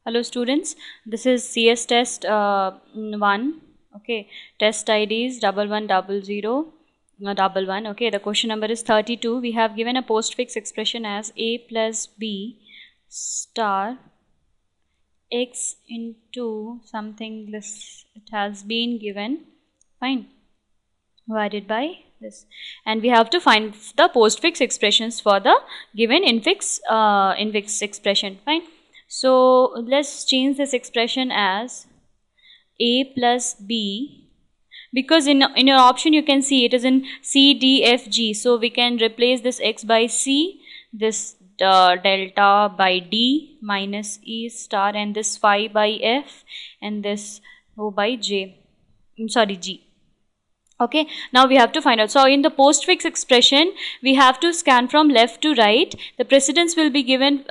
Hello students, this is CS test 1. Okay, test ID is 110011. Okay, the question number is 32. We have given a postfix expression as a plus b star x into something this. It has been given, fine, divided by this, and we have to find the postfix expressions for the given infix expression, fine. So let's change this expression as a plus b, because in your option you can see it is in C, D, F, G. So we can replace this x by C, this delta by D minus E star, and this phi by F, and this O by J. Sorry, G. Okay, now we have to find out. So in the postfix expression, we have to scan from left to right. The precedence will be given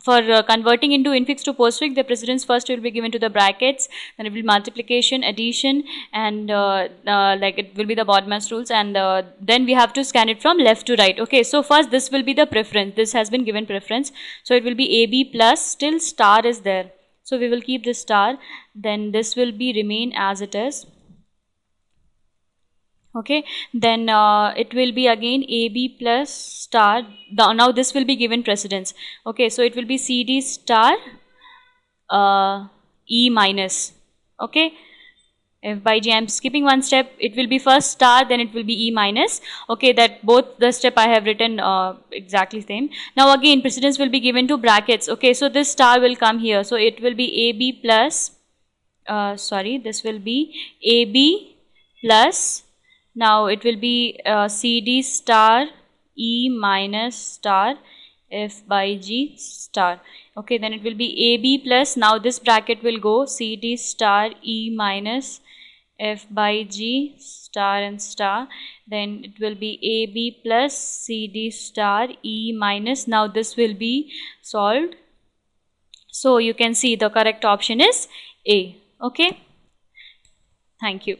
for converting into infix to postfix. The precedence first will be given to the brackets, then it will be multiplication, addition, and like it will be the BODMAS rules, and then we have to scan it from left to right. Okay, so first this will be the preference. This has been given preference, so it will be AB plus, still star is there, so we will keep this star. Then this will be remain as it is. Okay, then it will be again AB plus star. Now this will be given precedence. Okay, so it will be CD star E minus. Okay, F by G, I'm skipping one step. It will be first star, then it will be E minus. Okay, that both the step I have written exactly same. Now again precedence will be given to brackets. Okay, so this star will come here, so it will be AB plus this will be AB plus, now it will be CD star E minus star F by G star. Okay, then it will be AB plus, now this bracket will go CD star E minus F by G star and star. Then it will be AB plus CD star E minus, now this will be solved. So you can see the correct option is A. Okay, thank you.